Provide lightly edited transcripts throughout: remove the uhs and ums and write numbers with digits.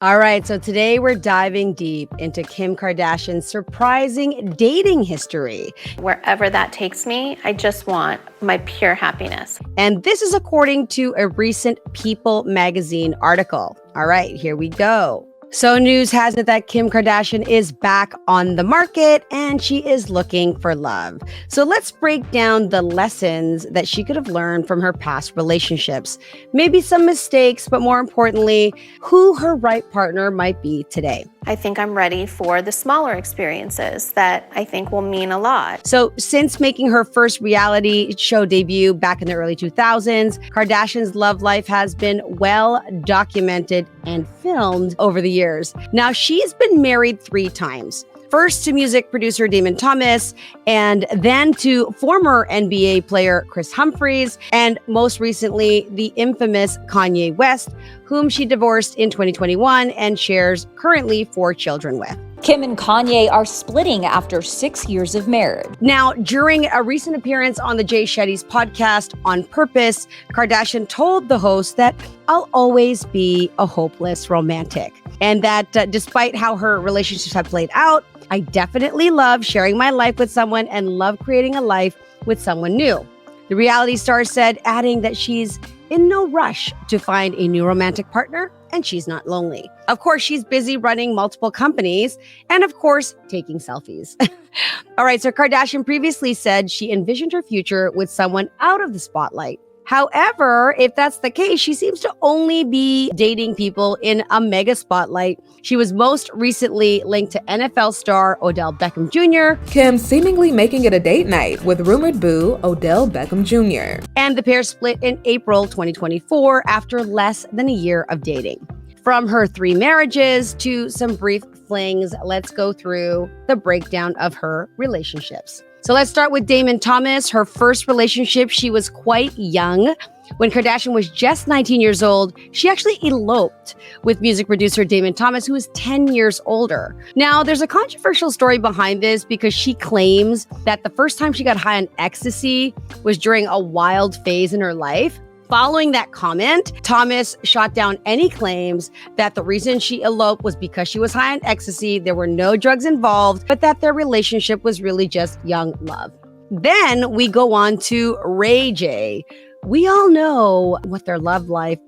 All right, so today we're diving deep into Kim Kardashian's surprising dating history. Wherever that takes me, I just want my pure happiness. And this is according to a recent People magazine article. All right, here we go. So news has it that Kim Kardashian is back on the market and she is looking for love. So let's break down the lessons that she could have learned from her past relationships. Maybe some mistakes, but more importantly, who her right partner might be today. I think I'm ready for the smaller experiences that I think will mean a lot. So since making her first reality show debut back in the early 2000s, Kardashian's love life has been well documented and filmed over the years. Now, she's been married 3 times. First to music producer Damon Thomas, and then to former NBA player Kris Humphries, and most recently, the infamous Kanye West, whom she divorced in 2021 and shares currently 4 children with. Kim and Kanye are splitting after 6 years of marriage. Now, during a recent appearance on the Jay Shetty's podcast, On Purpose, Kardashian told the host that I'll always be a hopeless romantic. And that despite how her relationships have played out, I definitely love sharing my life with someone and love creating a life with someone new. The reality star said, adding that she's in no rush to find a new romantic partner and she's not lonely. Of course, she's busy running multiple companies and, of course, taking selfies. All right, so Kardashian previously said she envisioned her future with someone out of the spotlight. However, if that's the case, she seems to only be dating people in a mega spotlight. She was most recently linked to NFL star Odell Beckham Jr. Kim seemingly making it a date night with rumored boo Odell Beckham Jr. And the pair split in April 2024 after less than a year of dating. From her 3 marriages to some brief flings, let's go through the breakdown of her relationships. So let's start with Damon Thomas. Her first relationship, she was quite young. When Kardashian was just 19 years old, she actually eloped with music producer Damon Thomas, who is 10 years older. Now, there's a controversial story behind this because she claims that the first time she got high on ecstasy was during a wild phase in her life. Following that comment, Thomas shot down any claims that the reason she eloped was because she was high on ecstasy, there were no drugs involved, but that their relationship was really just young love. Then we go on to Ray J. We all know what their love life,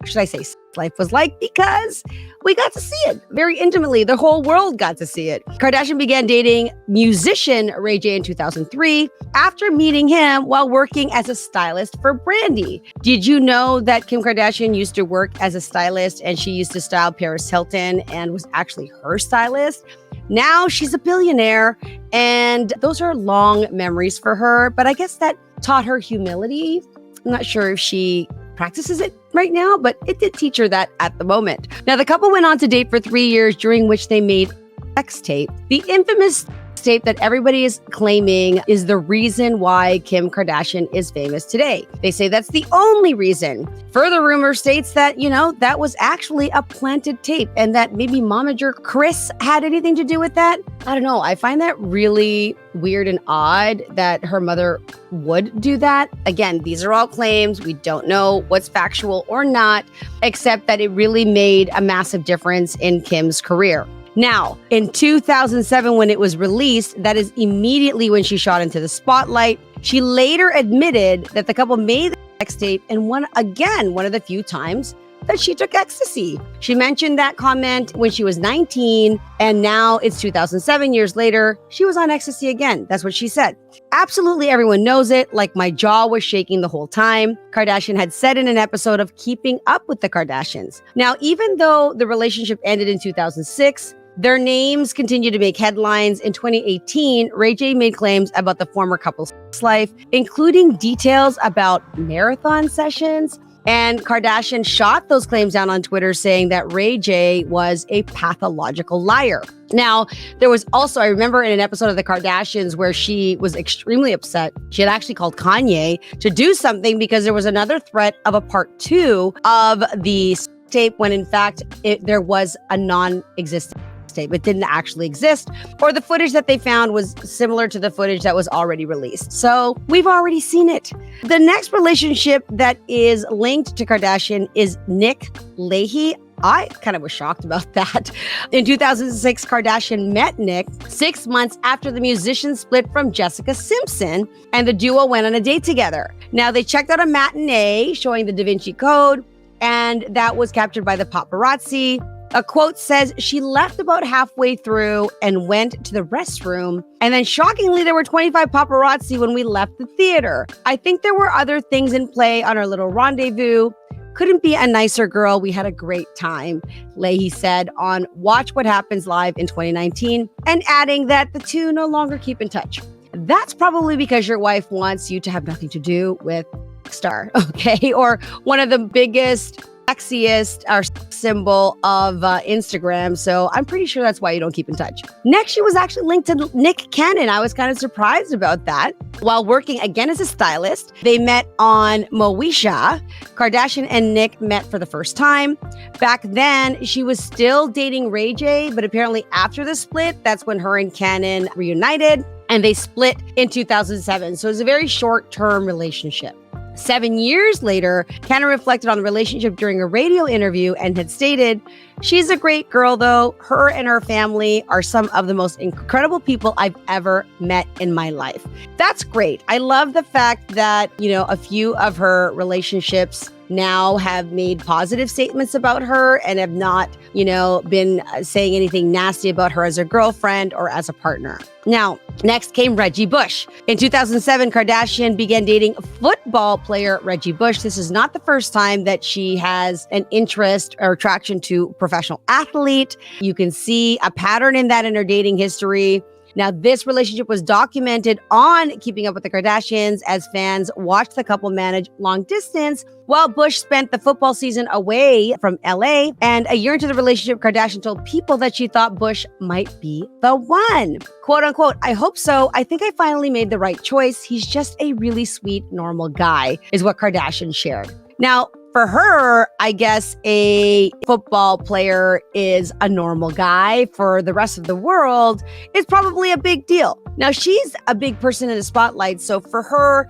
should I say life was like, because we got to see it very intimately. The whole world got to see it. Kardashian began dating musician Ray J in 2003 after meeting him while working as a stylist for Brandy. Did you know that Kim Kardashian used to work as a stylist and she used to style Paris Hilton and was actually her stylist? Now she's a billionaire and those are long memories for her, but I guess that taught her humility. I'm not sure if she practices it right now, but it did teach her that at the moment. Now, the couple went on to date for 3 years, during which they made sex tape. The infamous tape that everybody is claiming is the reason why Kim Kardashian is famous today. They say that's the only reason. Further rumor states that, that was actually a planted tape and that maybe momager Kris had anything to do with that. I don't know. I find that really weird and odd that her mother would do that. Again, these are all claims. We don't know what's factual or not, except that it really made a massive difference in Kim's career. Now, in 2007, when it was released, that is immediately when she shot into the spotlight. She later admitted that the couple made the sex tape and one of the few times that she took ecstasy. She mentioned that comment when she was 19, and now it's 2007 years later, she was on ecstasy again. That's what she said. Absolutely everyone knows it, like my jaw was shaking the whole time. Kardashian had said in an episode of Keeping Up with the Kardashians. Now, even though the relationship ended in 2006, their names continue to make headlines. In 2018, Ray J made claims about the former couple's life, including details about marathon sessions. And Kardashian shot those claims down on Twitter, saying that Ray J was a pathological liar. Now, there was also, I remember in an episode of The Kardashians where she was extremely upset. She had actually called Kanye to do something because there was another threat of a part 2 of the tape when in fact there was a non-existent tape. It didn't actually exist, or the footage that they found was similar to the footage that was already released. So we've already seen it. The next relationship that is linked to Kardashian is Nick Leahy. I kind of was shocked about that. In 2006, Kardashian met Nick 6 months after the musician split from Jessica Simpson, and the duo went on a date together. Now, they checked out a matinee showing the Da Vinci Code, and that was captured by the paparazzi. A quote says she left about halfway through and went to the restroom. And then shockingly, there were 25 paparazzi when we left the theater. I think there were other things in play on our little rendezvous. Couldn't be a nicer girl. We had a great time, Leahy said on Watch What Happens Live in 2019, and adding that the two no longer keep in touch. That's probably because your wife wants you to have nothing to do with Star, okay? Or one of the biggest, sexiest symbol of Instagram. So I'm pretty sure that's why you don't keep in touch. Next, she was actually linked to Nick Cannon. I was kind of surprised about that. While working again as a stylist, they met on Moesha. Kardashian and Nick met for the first time. Back then, she was still dating Ray J, but apparently after the split, that's when her and Cannon reunited, and they split in 2007. So it was a very short-term relationship. 7 years later, Cannon reflected on the relationship during a radio interview and had stated, "She's a great girl, though. Her and her family are some of the most incredible people I've ever met in my life." That's great. I love the fact that, a few of her relationships now have made positive statements about her and have not, been saying anything nasty about her as a girlfriend or as a partner. Now, next came Reggie Bush. In 2007, Kardashian began dating football player Reggie Bush. This is not the first time that she has an interest or attraction to professional athlete. You can see a pattern in that in her dating history. Now, this relationship was documented on Keeping Up with the Kardashians as fans watched the couple manage long distance while Bush spent the football season away from LA. And a year into the relationship, Kardashian told People that she thought Bush might be the one. Quote unquote, "I hope so. I think I finally made the right choice. He's just a really sweet, normal guy," is what Kardashian shared. Now, for her, I guess a football player is a normal guy. For the rest of the world, it's probably a big deal. Now, she's a big person in the spotlight. So for her,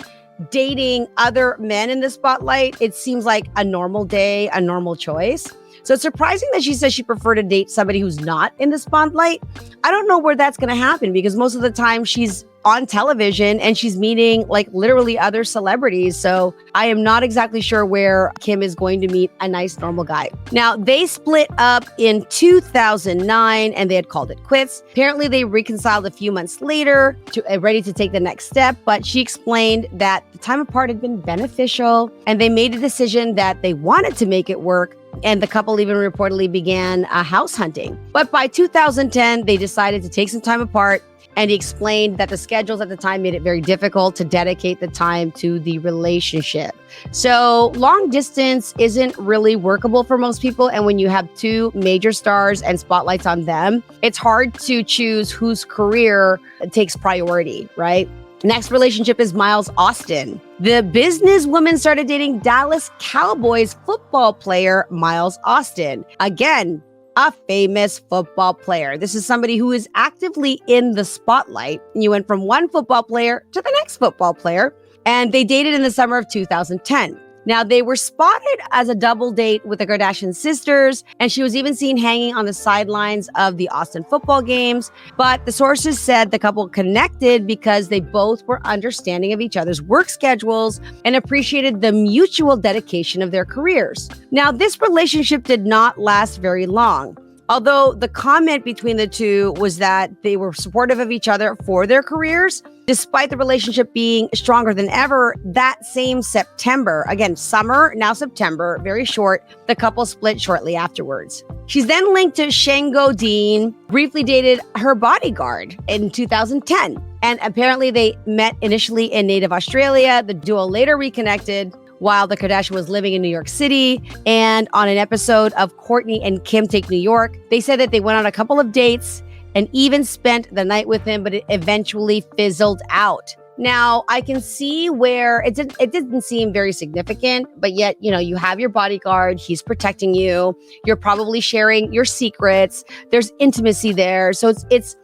dating other men in the spotlight, it seems like a normal day, a normal choice. So it's surprising that she says she preferred to date somebody who's not in the spotlight. I don't know where that's going to happen because most of the time she's on television and she's meeting like literally other celebrities. So I am not exactly sure where Kim is going to meet a nice normal guy. Now, they split up in 2009 and they had called it quits. Apparently they reconciled a few months later, ready to take the next step. But she explained that the time apart had been beneficial and they made a decision that they wanted to make it work. And the couple even reportedly began house hunting. But by 2010, they decided to take some time apart. And he explained that the schedules at the time made it very difficult to dedicate the time to the relationship. So long distance isn't really workable for most people. And when you have two major stars and spotlights on them, it's hard to choose whose career takes priority, right? Next relationship is Miles Austin. The businesswoman started dating Dallas Cowboys football player Miles Austin. Again, a famous football player. This is somebody who is actively in the spotlight. You went from one football player to the next football player, and they dated in the summer of 2010. Now, they were spotted as a double date with the Kardashian sisters, and she was even seen hanging on the sidelines of the Austin football games. But the sources said the couple connected because they both were understanding of each other's work schedules and appreciated the mutual dedication of their careers. Now, this relationship did not last very long. Although the comment between the two was that they were supportive of each other for their careers, despite the relationship being stronger than ever, that same September, again, summer, now September, very short, the couple split shortly afterwards. She's then linked to Shango Dean, briefly dated her bodyguard in 2010. And apparently they met initially in native Australia. The duo later reconnected while the Kardashian was living in New York City. And on an episode of Kourtney and Kim Take New York, they said that they went on a couple of dates and even spent the night with him, but it eventually fizzled out. Now, I can see where it didn't seem very significant, but yet, you have your bodyguard, he's protecting you, you're probably sharing your secrets, there's intimacy there. So it's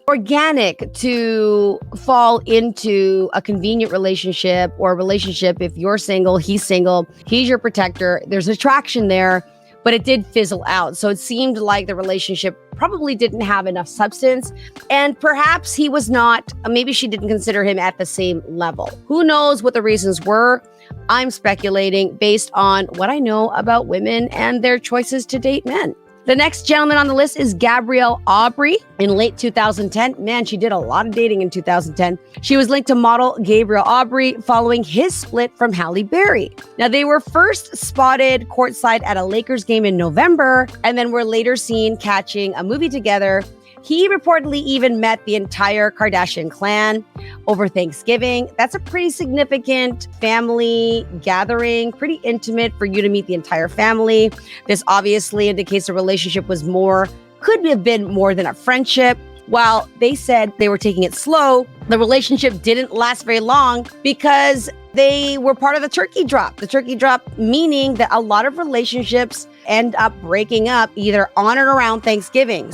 organic to fall into a convenient relationship or a relationship if you're single, he's your protector, there's attraction there. but it did fizzle out. So it seemed like the relationship probably didn't have enough substance. And perhaps he was not, maybe she didn't consider him at the same level. Who knows what the reasons were? I'm speculating based on what I know about women and their choices to date men. The next gentleman on the list is Gabrielle Aubry in late 2010. Man, she did a lot of dating in 2010. She was linked to model Gabrielle Aubry following his split from Halle Berry. Now, they were first spotted courtside at a Lakers game in November, and then were later seen catching a movie together. He reportedly even met the entire Kardashian clan over Thanksgiving. That's a pretty significant family gathering, pretty intimate for you to meet the entire family. This obviously indicates the relationship could have been more than a friendship. While they said they were taking it slow, the relationship didn't last very long because they were part of the turkey drop. The turkey drop meaning that a lot of relationships end up breaking up either on or around Thanksgiving.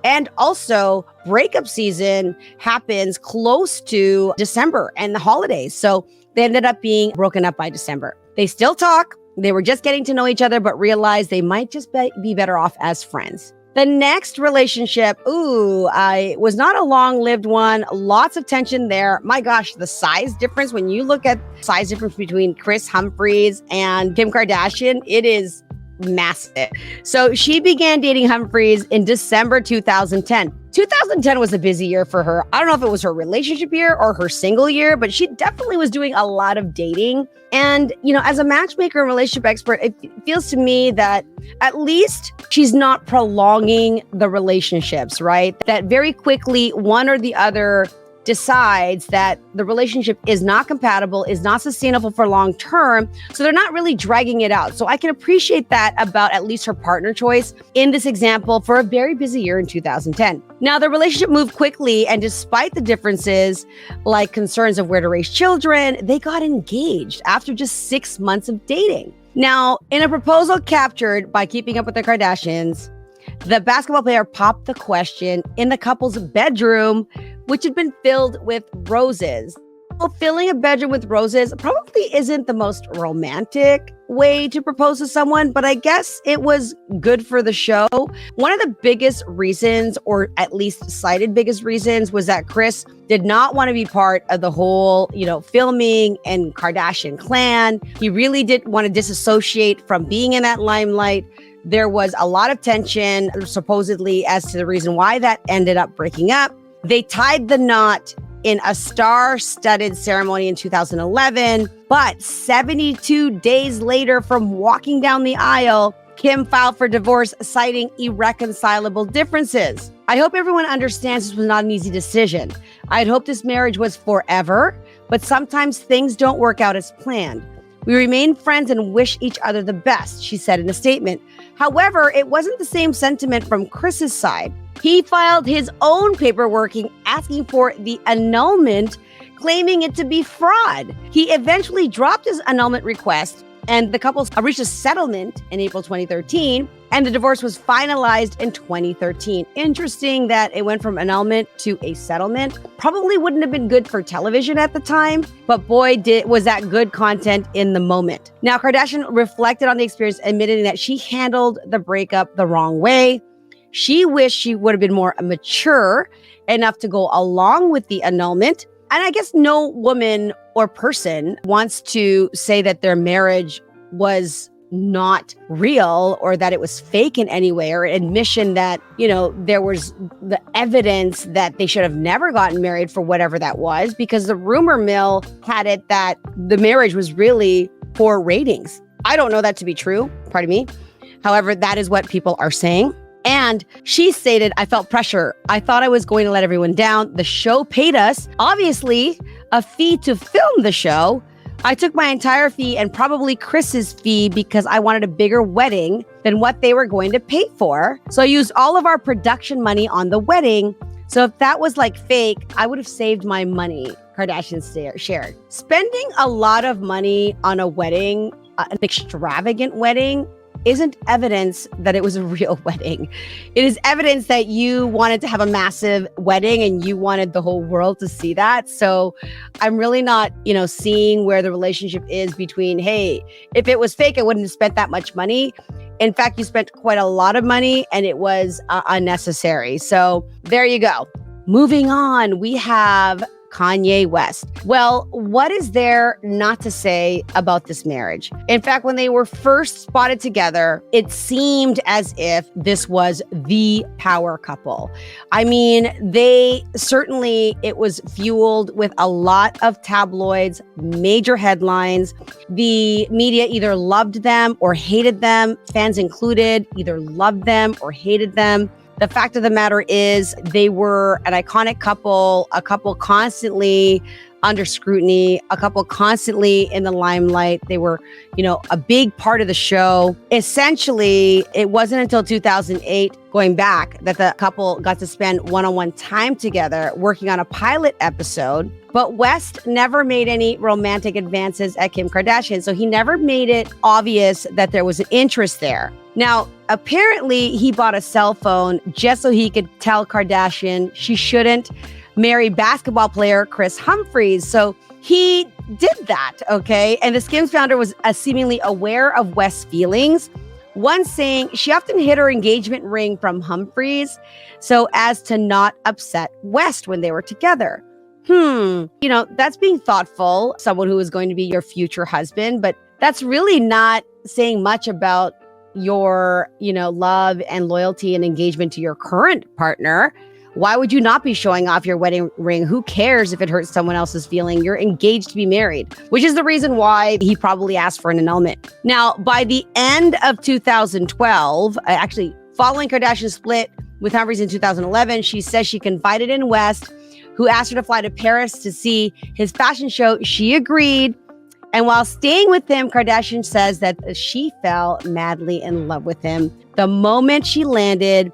And also breakup season happens close to December and the holidays. So they ended up being broken up by December. They still talk. They were just getting to know each other, but realized they might just be better off as friends. The next relationship, was not a long-lived one. Lots of tension there. My gosh, the size difference, when you look at size difference between Kris Humphries and Kim Kardashian, it is massive. So she began dating Humphries in December 2010. 2010 was a busy year for her. I don't know if it was her relationship year or her single year, but she definitely was doing a lot of dating. And, as a matchmaker and relationship expert, it feels to me that at least she's not prolonging the relationships, right? That very quickly one or the other decides that the relationship is not compatible, is not sustainable for long term. So they're not really dragging it out. So I can appreciate that about at least her partner choice in this example for a very busy year in 2010. Now, the relationship moved quickly, and despite the differences, like concerns of where to raise children, they got engaged after just 6 months of dating. Now, in a proposal captured by Keeping Up with the Kardashians, the basketball player popped the question in the couple's bedroom, which had been filled with roses. Well, filling a bedroom with roses probably isn't the most romantic way to propose to someone, but I guess it was good for the show. One of the biggest reasons, or at least cited biggest reasons, was that Kris did not want to be part of the whole, filming and Kardashian clan. He really did want to disassociate from being in that limelight. There was a lot of tension, supposedly, as to the reason why that ended up breaking up. They tied the knot in a star-studded ceremony in 2011, but 72 days later from walking down the aisle, Kim filed for divorce, citing irreconcilable differences. I hope everyone understands this was not an easy decision. I'd hoped this marriage was forever, but sometimes things don't work out as planned. We remain friends and wish each other the best, she said in a statement. However, it wasn't the same sentiment from Kris's side. He filed his own paperwork asking for the annulment, claiming it to be fraud. He eventually dropped his annulment request, and the couple reached a settlement in April 2013, and the divorce was finalized in 2013. Interesting that it went from annulment to a settlement. Probably wouldn't have been good for television at the time, but boy, was that good content in the moment. Now, Kardashian reflected on the experience, admitting that she handled the breakup the wrong way. She wished she would have been more mature enough to go along with the annulment. And I guess no woman or person wants to say that their marriage was not real or that it was fake in any way, or admission that, there was the evidence that they should have never gotten married for whatever that was, because the rumor mill had it that the marriage was really for ratings. I don't know that to be true, pardon me. However, that is what people are saying. And she stated, I felt pressure. I thought I was going to let everyone down. The show paid us, obviously, a fee to film the show. I took my entire fee and probably Kris's fee because I wanted a bigger wedding than what they were going to pay for. So I used all of our production money on the wedding. So if that was like fake, I would have saved my money, Kardashian shared. Spending a lot of money on a wedding, an extravagant wedding, isn't evidence that it was a real wedding. It is evidence that you wanted to have a massive wedding and you wanted the whole world to see that. So I'm really not, seeing where the relationship is between, hey, if it was fake, I wouldn't have spent that much money. In fact, you spent quite a lot of money and it was unnecessary. So there you go. Moving on, we have Kanye West. Well, what is there not to say about this marriage? In fact, when they were first spotted together, it seemed as if this was the power couple. I mean, it was fueled with a lot of tabloids, major headlines. The media either loved them or hated them. Fans included either loved them or hated them. The fact of the matter is they were an iconic couple, a couple constantly under scrutiny, a couple constantly in the limelight. They were, a big part of the show. Essentially, it wasn't until 2008, going back, that the couple got to spend one-on-one time together working on a pilot episode. But West never made any romantic advances at Kim Kardashian, so he never made it obvious that there was an interest there. Now, apparently, he bought a cell phone just so he could tell Kardashian she shouldn't marry basketball player Kris Humphries. So he did that, okay? And the Skims founder was seemingly aware of West's feelings, one saying she often hid her engagement ring from Humphries so as to not upset West when they were together. That's being thoughtful, someone who is going to be your future husband, but that's really not saying much about your, love and loyalty and engagement to your current partner. Why would you not be showing off your wedding ring? Who cares if it hurts someone else's feeling? You're engaged to be married, which is the reason why he probably asked for an annulment. Now, by the end of 2012, actually following Kardashian's split with Humphries in 2011, she says she confided in West, who asked her to fly to Paris to see his fashion show. She agreed. And while staying with him, Kardashian says that she fell madly in love with him the moment she landed,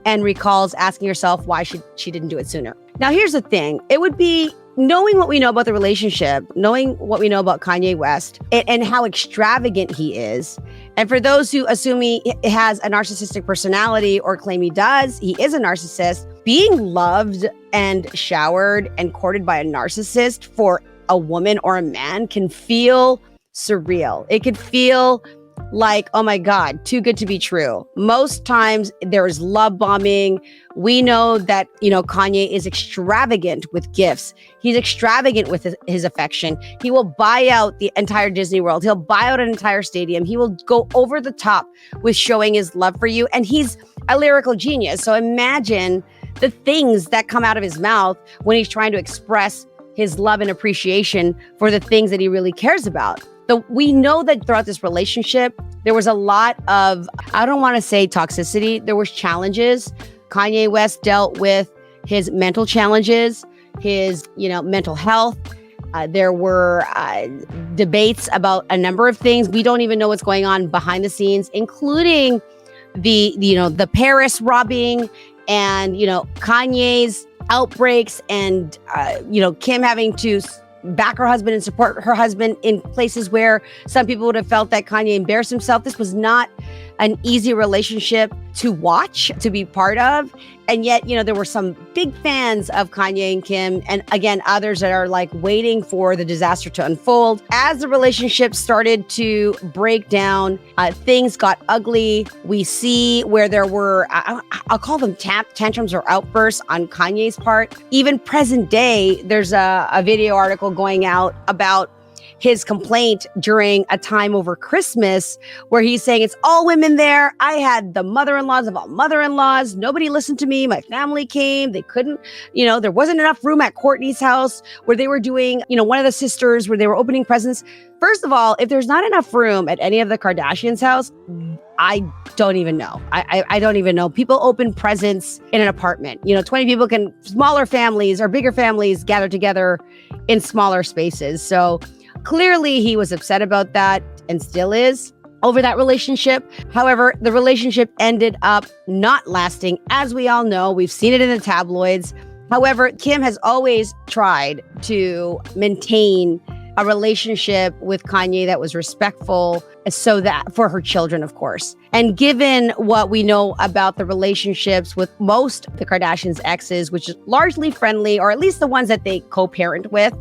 and recalls asking herself why she didn't do it sooner. Now, here's the thing. It would be knowing what we know about the relationship, knowing what we know about Kanye West and how extravagant he is. And for those who assume he has a narcissistic personality or claim he does, he is a narcissist. Being loved and showered and courted by a narcissist for a woman or a man can feel surreal. It could feel like, oh my God, too good to be true. Most times there is love bombing. We know that, Kanye is extravagant with gifts. He's extravagant with his affection. He will buy out the entire Disney World. He'll buy out an entire stadium. He will go over the top with showing his love for you. And he's a lyrical genius. So imagine the things that come out of his mouth when he's trying to express his love and appreciation for the things that he really cares about. We know that throughout this relationship, there was a lot of, I don't want to say toxicity, there was challenges. Kanye West dealt with his mental challenges, his, mental health. There were debates about a number of things. We don't even know what's going on behind the scenes, including the Paris robbing and, Kanye's outbreaks and, Kim having to back her husband and support her husband in places where some people would have felt that Kanye embarrassed himself. This was not an easy relationship to watch, to be part of. And yet, there were some big fans of Kanye and Kim. And again, others that are like waiting for the disaster to unfold. As the relationship started to break down, things got ugly. We see where there were, I'll call them tantrums or outbursts on Kanye's part. Even present day, there's a video article going out about his complaint during a time over Christmas where he's saying it's all women there. I had the mother-in-laws of all mother-in-laws. Nobody listened to me. My family came. They couldn't, there wasn't enough room at Kourtney's house where they were doing, one of the sisters where they were opening presents. First of all, if there's not enough room at any of the Kardashians' house, I don't even know. I don't even know. People open presents in an apartment. 20 people smaller families or bigger families gather together in smaller spaces. So clearly, he was upset about that and still is over that relationship. However, the relationship ended up not lasting. As we all know, we've seen it in the tabloids. However, Kim has always tried to maintain a relationship with Kanye that was respectful, so that for her children, of course. And given what we know about the relationships with most of the Kardashians' exes, which is largely friendly, or at least the ones that they co-parent with,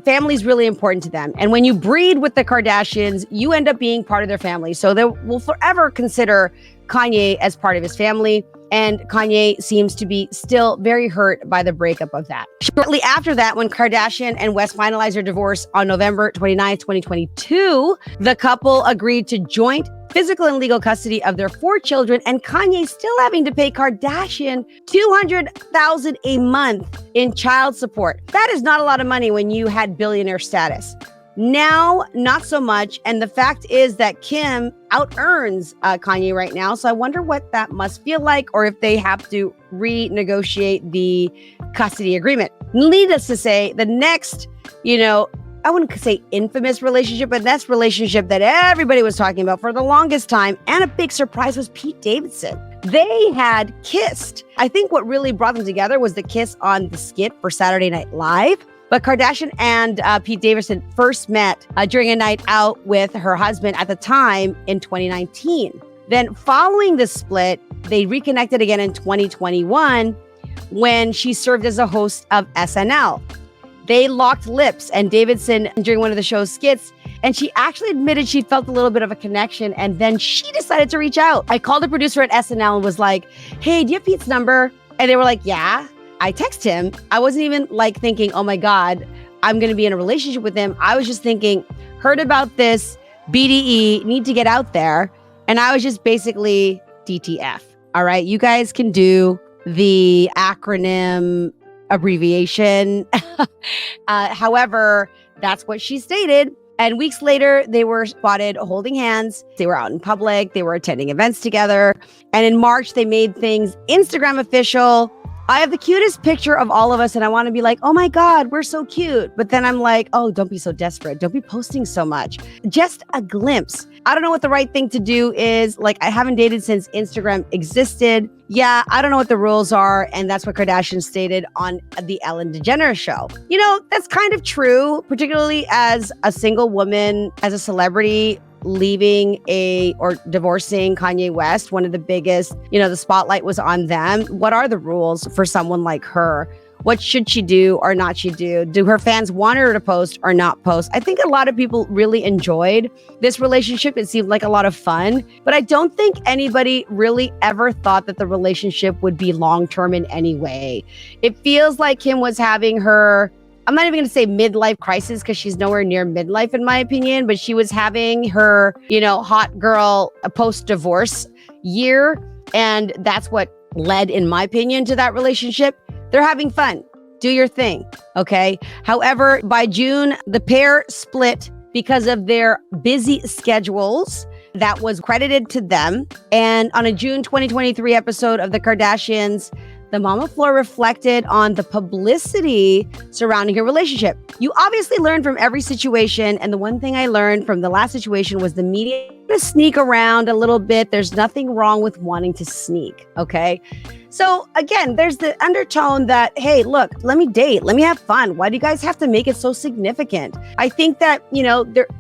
family is really important to them. And when you breed with the Kardashians, you end up being part of their family. So they will forever consider Kanye as part of his family. And Kanye seems to be still very hurt by the breakup of that. Shortly after that, when Kardashian and West finalized their divorce on November 29th, 2022, the couple agreed to joint physical and legal custody of their 4 children, and Kanye still having to pay Kardashian $200,000 a month in child support. That is not a lot of money when you had billionaire status. Now, not so much. And the fact is that Kim out-earns Kanye right now. So I wonder what that must feel like, or if they have to renegotiate the custody agreement. Needless to say, the next, I wouldn't say infamous relationship, but that's relationship that everybody was talking about for the longest time. And a big surprise was Pete Davidson. They had kissed. I think what really brought them together was the kiss on the skit for Saturday Night Live. But Kardashian and Pete Davidson first met during a night out with her husband at the time in 2019. Then following the split, they reconnected again in 2021 when she served as a host of SNL. They locked lips, and Davidson, during one of the show's skits, and she actually admitted she felt a little bit of a connection, and then she decided to reach out. I called the producer at SNL and was like, hey, do you have Pete's number? And they were like, yeah. I text him. I wasn't even thinking, oh my God, I'm going to be in a relationship with him. I was just thinking, heard about this, BDE, need to get out there. And I was just basically DTF. All right. You guys can do the acronym abbreviation. However, that's what she stated. And weeks later, they were spotted holding hands. They were out in public. They were attending events together. And in March, they made things Instagram official. I have the cutest picture of all of us, and I want to be like, oh my God, we're so cute. But then I'm like, oh, don't be so desperate. Don't be posting so much. Just a glimpse. I don't know what the right thing to do is. I haven't dated since Instagram existed. Yeah, I don't know what the rules are. And that's what Kardashian stated on the Ellen DeGeneres show. That's kind of true, particularly as a single woman, as a celebrity, leaving or divorcing Kanye West, one of the biggest, the spotlight was on them. What are the rules for someone like her? What should she do or not she do? Do her fans want her to post or not post? I think a lot of people really enjoyed this relationship. It seemed like a lot of fun, but I don't think anybody really ever thought that the relationship would be long-term in any way. It feels like Kim was having her, I'm not even going to say midlife crisis because she's nowhere near midlife in my opinion, but she was having her, hot girl post-divorce year. And that's what led, in my opinion, to that relationship. They're having fun. Do your thing. Okay. However, by June, the pair split because of their busy schedules. That was credited to them. And on a June 2023 episode of The Kardashians, the Mama Floor reflected on the publicity surrounding her relationship. You obviously learn from every situation. And the one thing I learned from the last situation was the media to sneak around a little bit. There's nothing wrong with wanting to sneak. Okay. So again, there's the undertone that, hey, look, let me date. Let me have fun. Why do you guys have to make it so significant? I think that,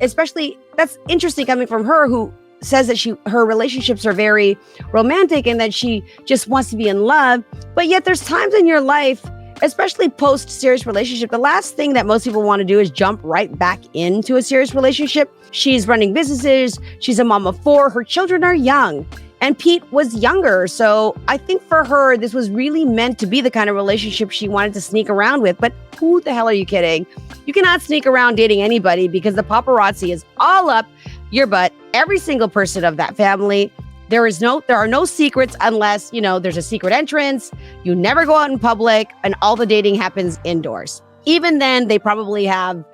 especially that's interesting coming from her, who says that her relationships are very romantic and that she just wants to be in love. But yet there's times in your life, especially post serious relationship, the last thing that most people want to do is jump right back into a serious relationship. She's running businesses. She's a mom of 4. Her children are young. And Pete was younger. So I think for her, this was really meant to be the kind of relationship she wanted to sneak around with. But who the hell are you kidding? You cannot sneak around dating anybody because the paparazzi is all up your butt. Every single person of that family. There are no secrets unless, there's a secret entrance. You never go out in public and all the dating happens indoors. Even then, they probably have,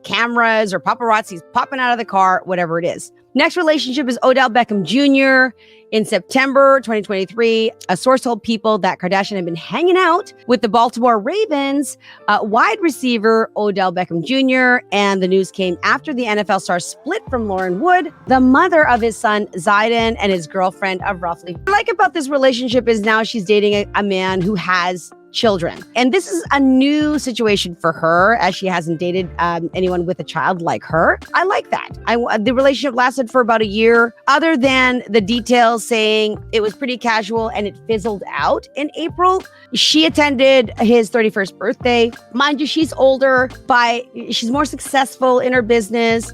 cameras or paparazzis popping out of the car, whatever it is. Next relationship is Odell Beckham Jr. In September 2023, a source told People that Kardashian had been hanging out with the Baltimore Ravens wide receiver Odell Beckham Jr. And the news came after the NFL star split from Lauren Wood, the mother of his son Zayden and his girlfriend of roughly. What I like about this relationship is now she's dating a man who has children. And this is a new situation for her, as she hasn't dated anyone with a child like her. I like that. The relationship lasted for about a year, other than the details saying it was pretty casual and it fizzled out in April. She attended his 31st birthday. Mind you, she's older, she's more successful in her business.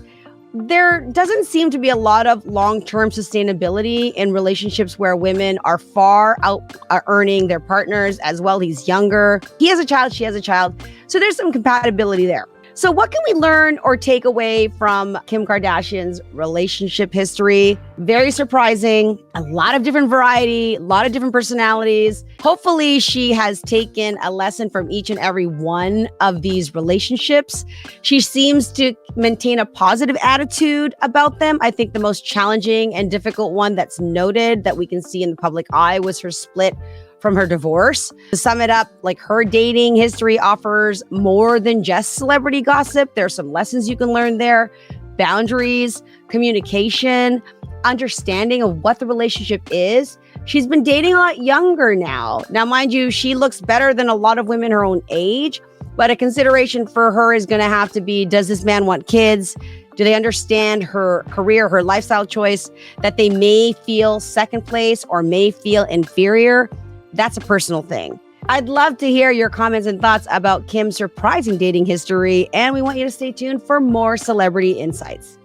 There doesn't seem to be a lot of long-term sustainability in relationships where women are far out earning their partners as well. He's younger. He has a child. She has a child. So there's some compatibility there. So what can we learn or take away from Kim Kardashian's relationship history? Very surprising. A lot of different variety, a lot of different personalities. Hopefully she has taken a lesson from each and every one of these relationships. She seems to maintain a positive attitude about them. I think the most challenging and difficult one that's noted that we can see in the public eye was her split from her divorce. To sum it up, like, her dating history offers more than just celebrity gossip. There's some lessons you can learn there: boundaries, communication, understanding of what the relationship is. She's been dating a lot younger now. Now, mind you, she looks better than a lot of women her own age, but a consideration for her is going to have to be, does this man want kids? Do they understand her career, her lifestyle choice, that they may feel second place or may feel inferior? That's a personal thing. I'd love to hear your comments and thoughts about Kim's surprising dating history, and we want you to stay tuned for more celebrity insights.